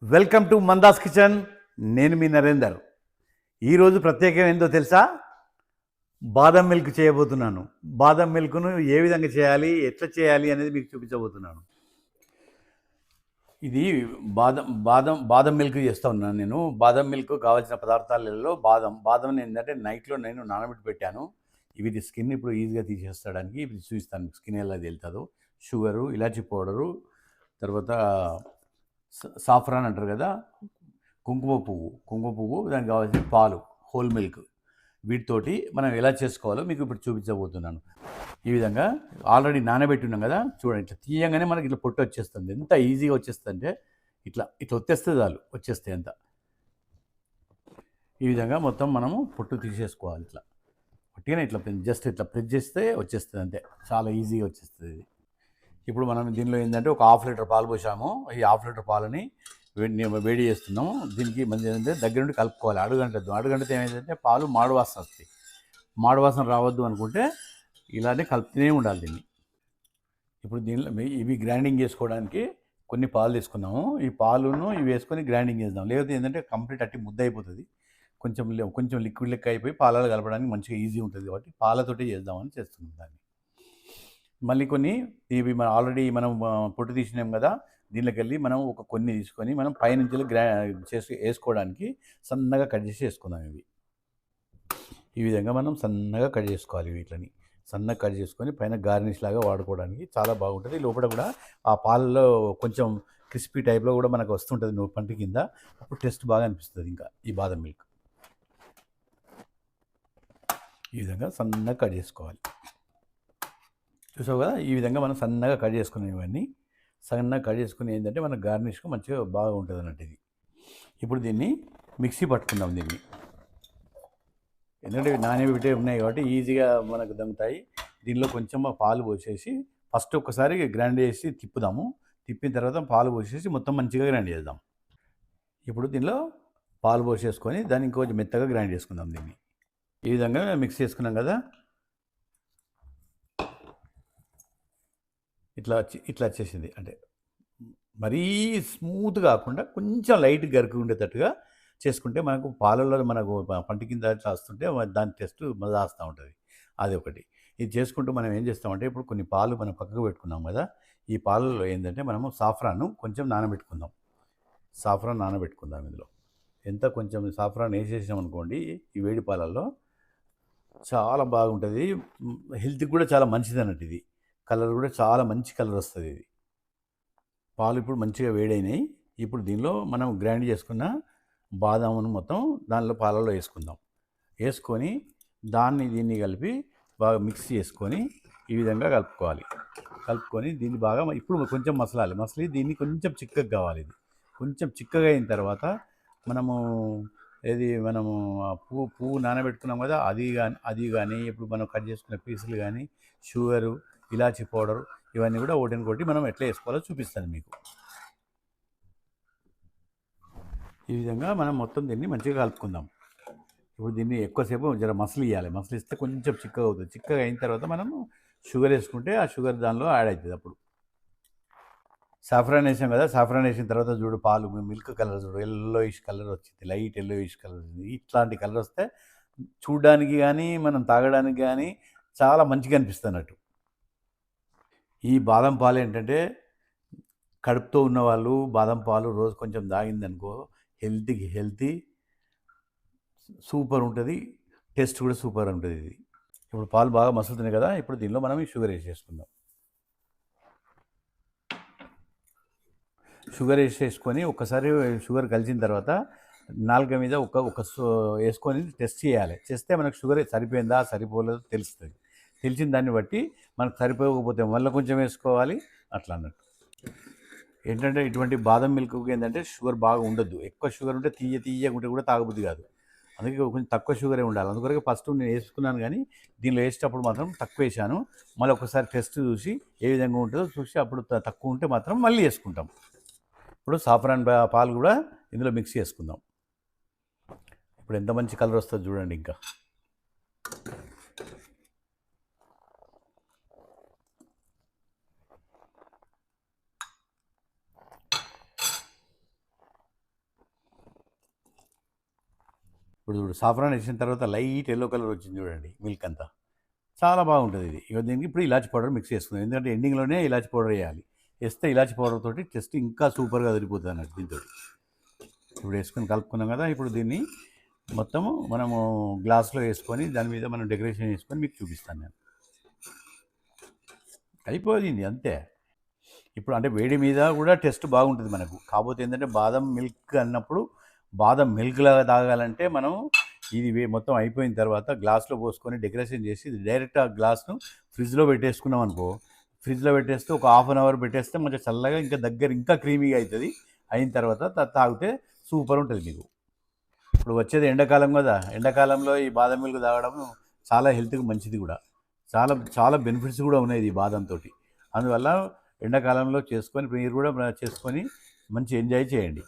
Welcome to మందాస్ kitchen. నేను మీ నరేందర్. ఈరోజు ప్రత్యేకం ఏందో తెలుసా? బాదం మిల్క్ చేయబోతున్నాను. బాదం మిల్క్ను ఏ విధంగా చేయాలి, ఎట్లా చేయాలి అనేది మీకు చూపించబోతున్నాను. ఇది బాదం మిల్క్ చేస్తూ ఉన్నాను నేను. బాదం మిల్క్ కావాల్సిన పదార్థాలలో బాదం ఏంటంటే నైట్లో నేను నానబెట్టి పెట్టాను. ఇది స్కిన్ ఇప్పుడు ఈజీగా తీసేస్తాడానికి ఇప్పుడు చూపిస్తాను స్కిన్ ఎలా వెళ్తుందో. షుగరు, ఇలాచీ పౌడరు, తర్వాత సాఫ్రాన్ అంటారు కదా, కుంకుమ పువ్వు, దానికి కావాల్సిన పాలు, హోల్ మిల్క్, వీటితోటి మనం ఎలా చేసుకోవాలో మీకు ఇప్పుడు చూపించబోతున్నాను. ఈ విధంగా ఆల్రెడీ నానబెట్టి ఉన్నాం కదా, చూడండి ఇట్లా తీయంగానే మనకి ఇట్లా పొట్టు వచ్చేస్తుంది. ఎంత ఈజీగా వచ్చేస్తుంది అంటే ఇట్లా వచ్చేస్తుంది, చాలు వచ్చేస్తే ఎంత. ఈ విధంగా మొత్తం మనము పొట్టు తీసేసుకోవాలి. ఇట్లా పొట్టిగానే ఇట్లా జస్ట్ ఇట్లా ప్రెస్ చేస్తే వచ్చేస్తుంది అంతే, చాలా ఈజీగా వచ్చేస్తుంది ఇది. ఇప్పుడు మనం దీనిలో ఏంటంటే ఒక 1/2 లీటర్ పాలు పోసాము. ఈ 1/2 లీటర్ పాలని వేడి చేస్తున్నాము. దీనికి మంచి ఏంటంటే దగ్గర నుండి కలుపుకోవాలి. అడుగంటతో ఏమైందంటే పాలు మాడువాసన వస్తాయి. మాడువాసన రావద్దు అనుకుంటే ఇలానే కలుపుతూనే ఉండాలి దీన్ని. ఇప్పుడు దీనిలో ఇవి గ్రైండింగ్ చేసుకోవడానికి కొన్ని పాలు తీసుకున్నాము. ఈ పాలును ఇవి వేసుకొని గ్రైండింగ్ చేద్దాం. లేకపోతే ఏంటంటే కంప్లీట్ అట్టి ముద్ద అయిపోతుంది. కొంచెం లిక్విడ్ లెక్క అయిపోయి పాలలో కలపడానికి మంచిగా ఈజీ ఉంటుంది. కాబట్టి పాలతోటి చేద్దామని చేస్తున్నాం దాన్ని. మళ్ళీ కొన్ని ఇవి ఆల్రెడీ మనం పొట్టు తీసినాం కదా, దీనిలోకి వెళ్ళి మనం కొన్ని తీసుకొని మనం పైనుంచి వేసుకోవడానికి సన్నగా కట్ చేసి వేసుకుందాం. ఈ విధంగా మనం సన్నగా కట్ చేసుకోవాలి. వీటిని సన్నగా కట్ చేసుకొని పైన గార్నిష్ లాగా వాడుకోవడానికి చాలా బాగుంటుంది. లోపల కూడా ఆ పాలలో కొంచెం క్రిస్పీ టైప్లో కూడా మనకు వస్తుంటుంది పంటి కింద. అప్పుడు టేస్ట్ బాగా అనిపిస్తుంది ఇంకా ఈ బాదం మిల్క్. ఈ విధంగా సన్నగా కట్ చేసుకోవాలి. చూసావు కదా, ఈ విధంగా మనం సన్నగా కట్ చేసుకునే ఇవన్నీ సన్నగా కట్ చేసుకుని ఏంటంటే మన గార్నిష్కు మంచిగా బాగా ఉంటుంది అన్నట్టు ఇది. ఇప్పుడు దీన్ని మిక్సీ పట్టుకుందాం. దీన్ని ఎందుకంటే నానబెట్టే ఉన్నాయి కాబట్టి ఈజీగా మనకు దమ్ముతాయి. దీనిలో కొంచెం పాలు పోసేసి ఫస్ట్ ఒకసారి గ్రైండ్ చేసి తిప్పుదాము. తిప్పిన తర్వాత పాలు పోసేసి మొత్తం మంచిగా గ్రైండ్ చేద్దాం. ఇప్పుడు దీనిలో పాలు పోసేసుకొని దాన్ని ఇంకొంచెం మెత్తగా గ్రైండ్ చేసుకుందాం. దీన్ని ఈ విధంగా మిక్స్ చేసుకున్నాం కదా, ఇట్లా వచ్చేసింది. అంటే మరీ స్మూత్ కాకుండా కొంచెం లైట్ గరికి ఉండేటట్టుగా చేసుకుంటే మనకు పాలల్లో మనకు పంట కింద ఇట్లా వస్తుంటే దాని టెస్ట్ మజా వస్తూ ఉంటుంది. అది ఒకటి. ఇది చేసుకుంటూ మనం ఏం చేస్తామంటే ఇప్పుడు కొన్ని పాలు మనం పక్కకు పెట్టుకున్నాం కదా, ఈ పాలలో ఏంటంటే మనము సాఫ్రాను కొంచెం నానబెట్టుకుందాం. ఇందులో కొంచెం సాఫ్రాన్ వేసేసాం అనుకోండి ఈ వేడి పాలల్లో, చాలా బాగుంటుంది. హెల్త్కి కూడా చాలా మంచిది అన్నట్టు. ఇది కలర్ కూడా చాలా మంచి కలర్ వస్తుంది. ఇది పాలు ఇప్పుడు మంచిగా వేడైనాయి. ఇప్పుడు దీనిలో మనం గ్రైండ్ చేసుకున్న బాదామును మొత్తం దానిలో పాలలో వేసుకుందాం. వేసుకొని దీన్ని కలిపి బాగా మిక్స్ చేసుకొని ఈ విధంగా కలుపుకొని దీన్ని బాగా ఇప్పుడు కొంచెం మసలి దీన్ని కొంచెం చిక్కగా కావాలి. ఇది కొంచెం చిక్కగా అయిన తర్వాత మనము పువ్వు నానబెట్టుకున్నాం కదా, అది కానీ ఇప్పుడు మనం కట్ చేసుకున్న పీసులు కానీ, షుగరు, ఇలాచీ పౌడర్, ఇవన్నీ కూడా ఒకటి మనం ఎట్లా వేసుకోవాలో చూపిస్తాను మీకు. ఈ విధంగా మనం మొత్తం దీన్ని మంచిగా కలుపుకుందాం. ఇప్పుడు దీన్ని ఎక్కువసేపు జర మసలిస్తే కొంచెం చిక్కగా అవుతుంది. చిక్కగా అయిన తర్వాత మనం షుగర్ వేసుకుంటే ఆ షుగర్ దానిలో యాడ్ అవుతుంది. అప్పుడు సాఫ్రాన్ వేసాం కదా, సాఫ్రాన్ వేసిన తర్వాత చూడు పాలు మిల్క్ కలర్ చూడు, ఎల్లోయిష్ కలర్ వచ్చింది, లైట్ ఎల్లోయిష్ కలర్ వచ్చింది. ఇట్లాంటి కలర్ వస్తే చూడడానికి కానీ మనం తాగడానికి కానీ చాలా మంచిగా అనిపిస్తున్నట్టు. ఈ బాదం పాలు ఏంటంటే కడుపుతో ఉన్నవాళ్ళు బాదం పాలు రోజు కొంచెం తాగిందనుకో హెల్తీ సూపర్ ఉంటుంది. టేస్ట్ కూడా సూపర్ ఉంటుంది. ఇది ఇప్పుడు పాలు బాగా మసులుతున్నాయి కదా, ఇప్పుడు దీనిలో మనం ఈ షుగర్ వేసేసుకుందాం. షుగర్ వేసేసుకొని ఒక్కసారి షుగర్ కలిసిన తర్వాత నాలుక మీద వేసుకొని టెస్ట్ చేయాలి. చేస్తే మనకు షుగర్ సరిపోయిందా సరిపోలేదో తెలుస్తుంది. తెలిసిన దాన్ని బట్టి మనకు సరిపోకపోతే మళ్ళీ కొంచెం వేసుకోవాలి. అట్లా అన్నట్టు. ఏంటంటే ఇటువంటి బాదం మిల్క్ ఏంటంటే షుగర్ బాగా ఉండద్దు. ఎక్కువ షుగర్ ఉంటే తీయగా ఉంటే కూడా తాగబుద్ధి కాదు. అందుకే కొంచెం తక్కువ షుగరే ఉండాలి. అందుకొరకు ఫస్ట్ నేను వేసుకున్నాను, కానీ దీనిలో వేసేటప్పుడు మాత్రం తక్కువ వేసాను. మళ్ళీ ఒకసారి టెస్ట్ చూసి ఏ విధంగా ఉంటుందో చూసి అప్పుడు తక్కువ ఉంటే మాత్రం మళ్ళీ వేసుకుంటాం. ఇప్పుడు సాఫ్రాన్ పాలు కూడా ఇందులో మిక్స్ చేసుకుందాం. ఇప్పుడు ఎంత మంచి కలర్ వస్తుంది చూడండి. ఇంకా ఇప్పుడు చూడు సాఫ్రాన్ వేసిన తర్వాత లైట్ ఎల్లో కలర్ వచ్చింది చూడండి మిల్క్ అంతా. చాలా బాగుంటుంది ఇది. ఇక దీనికి ఇప్పుడు ఇలాచి పౌడర్ మిక్స్ చేసుకుందాం. ఎందుకంటే ఎండింగ్‌లోనే ఇలాచి పౌడర్ వేయాలి. వేస్తే ఇలాచి పౌడర్ తోటి టేస్ట్ ఇంకా సూపర్‌గా అదిరిపోతుంది అన్నట్టు దీంతోటి. ఇప్పుడు వేసుకొని కలుపుకున్నాం కదా! ఇప్పుడు దీన్ని మొత్తము మనము గ్లాస్‌లో వేసుకొని దాని మీద మనం డెకరేషన్ చేసుకొని మీకు చూపిస్తాను నేను. అయిపోయింది అంతే. ఇప్పుడు అంటే వేడి మీద కూడా టేస్ట్ బాగుంటుంది మనకు. కాకపోతే ఏంటంటే బాదం మిల్క్ అన్నప్పుడు బాదం మిల్క్ లాగా తాగాలంటే మనం ఇది మొత్తం అయిపోయిన తర్వాత గ్లాస్లో పోసుకొని డెకరేషన్ చేసి ఇది డైరెక్ట్ ఆ గ్లాస్ను ఫ్రిడ్జ్లో పెట్టేసుకున్నాం అనుకో. ఫ్రిడ్జ్లో పెట్టేస్తే ఒక హాఫ్ అన్ అవర్ పెట్టేస్తే మంచిగా చల్లగా ఇంకా దగ్గర ఇంకా క్రీమీగా అవుతుంది. అయిన తర్వాత తాగితే సూపర్ ఉంటుంది మీకు. ఇప్పుడు వచ్చేది ఎండాకాలం కదా! ఎండాకాలంలో ఈ బాదం మిల్క్ తాగడం చాలా హెల్త్‌కి మంచిది కూడా. చాలా చాలా బెనిఫిట్స్ కూడా ఉన్నాయి ఈ బాదంతోటి. అందువల్ల ఎండాకాలంలో చేసుకొని మీరు కూడా చేసుకొని మంచి ఎంజాయ్ చేయండి.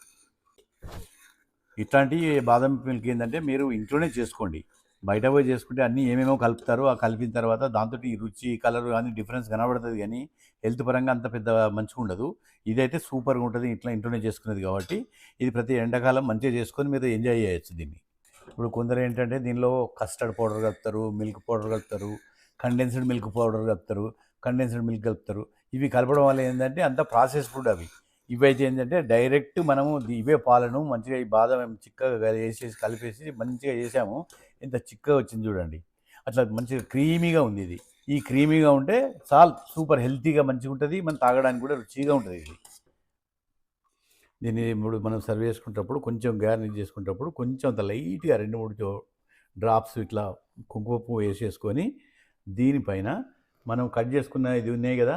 ఇట్లాంటి బాదం మిల్క్ ఏంటంటే మీరు ఇంట్లోనే చేసుకోండి. బయట పోయి చేసుకుంటే అన్నీ ఏమేమో కలుపుతారు. ఆ కలిపిన తర్వాత దాంతోటి ఈ రుచి, కలర్ అన్ని డిఫరెన్స్ కనబడుతుంది కానీ హెల్త్ పరంగా అంత పెద్ద మంచిగా ఉండదు. ఇదైతే సూపర్‌గా ఉంటుంది. ఇంట్లోనే చేసుకునేది కాబట్టి ఇది ప్రతి ఎండాకాలం మంచిగా చేసుకొని మీరు ఎంజాయ్ చేయొచ్చు దీన్ని. ఇప్పుడు కొందరు ఏంటంటే దీనిలో కస్టర్డ్ పౌడర్ కలుపుతారు, మిల్క్ పౌడర్ కలుపుతారు, కండెన్స్డ్ మిల్క్ పౌడర్ కలుపుతారు, కండెన్స్డ్ మిల్క్ కలుపుతారు. ఇవి కలపడం వల్ల ఏంటంటే అంతా ప్రాసెస్ ఫుడ్ అవి. ఇవైతే ఏంటంటే డైరెక్ట్ మనము ఇవే పాలను మంచిగా ఈ బాదం చిక్కగా వేసేసి కలిపేసి మంచిగా చేసాము. ఎంత చిక్కగా వచ్చింది చూడండి. అట్లా మంచిగా క్రీమీగా ఉంది ఇది. ఈ క్రీమీగా ఉంటే చాలా సూపర్ హెల్తీగా మంచిగా ఉంటుంది. మనం తాగడానికి కూడా రుచిగా ఉంటుంది ఇది. దీన్ని ఇప్పుడు మనం సర్వ్ చేసుకునేటప్పుడు కొంచెం గార్నిష్ చేసుకునేటప్పుడు కొంచెం అంత లైట్‌గా 2, 3 డ్రాప్స్ ఇట్లా కుంకుమ పువ్వు వేసేసుకొని దీనిపైన మనం కట్ చేసుకున్న ఇది ఉన్నాయి కదా!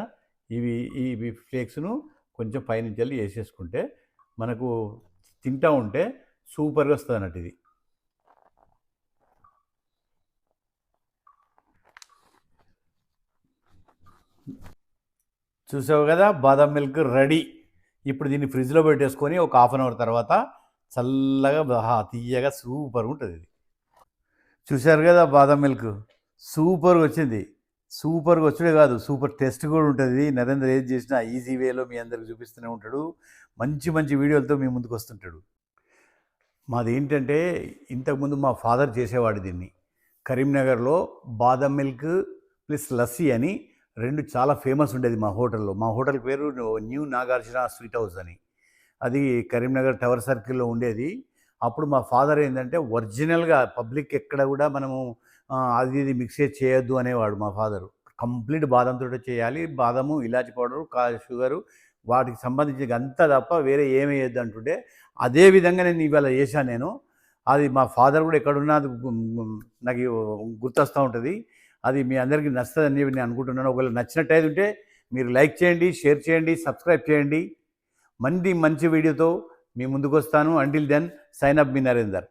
ఇవి ఫ్లేక్స్‌ను కొంచెం పైనుంచెల్లి వేసేసుకుంటే మనకు తింటా ఉంటే సూపర్‌గా వస్తుంది అన్నట్టు ఇది. చూసావు కదా! బాదం మిల్క్ రెడీ. ఇప్పుడు దీన్ని ఫ్రిడ్జ్‌లో పెట్టేసుకొని ఒక హాఫ్ అన్ అవర్ తర్వాత చల్లగా తియ్యగా సూపర్‌గా ఉంటుంది ఇది. చూశారు కదా బాదం మిల్క్ సూపర్‌గా వచ్చింది. సూపర్‌గా వచ్చుడే కాదు సూపర్ టేస్ట్ కూడా ఉంటుంది. నరేంద్ర ఏది చేసినా ఈజీ వేలో మీ అందరికి చూపిస్తూనే ఉంటాడు. మంచి మంచి వీడియోలతో మీ ముందుకు వస్తుంటాడు. మాదేంటంటే ఇంతకుముందు మా ఫాదర్ చేసేవాడు దీన్ని. కరీంనగర్‌లో బాదం మిల్క్ ప్లస్ లస్సీ అని 2 చాలా ఫేమస్ ఉండేది మా హోటల్‌లో. మా హోటల్ పేరు న్యూ నాగార్జున స్వీట్ హౌస్ అని. అది కరీంనగర్ టవర్ సర్కిల్‌లో ఉండేది. అప్పుడు మా ఫాదర్ ఏంటంటే ఒరిజినల్‌గా పబ్లిక్ ఎక్కడ కూడా మనము అది ఇది మిక్స్ చేయొద్దు అనేవాడు మా ఫాదరు. కంప్లీట్ బాదంతోటే చేయాలి. బాదము, ఇలాచి పౌడరు, షుగరు వాటికి సంబంధించింది అంతా తప్ప వేరే ఏమి వేయొద్దు అంటుండే. అదే విధంగా నేను ఇవాళ చేశాను నేను. అది మా ఫాదర్ కూడా ఎక్కడున్నా అది నాకు గుర్తొస్తూ ఉంటుంది. అది మీ అందరికీ నచ్చుతుందని నేను అనుకుంటున్నాను. ఒకవేళ నచ్చినట్టయితే ఉంటే మీరు లైక్ చేయండి, షేర్ చేయండి, సబ్స్క్రైబ్ చేయండి. మంచి వీడియోతో మీ ముందుకు వస్తాను. అంటిల్ దెన్ సైన్ అప్ మీ నరేందర్.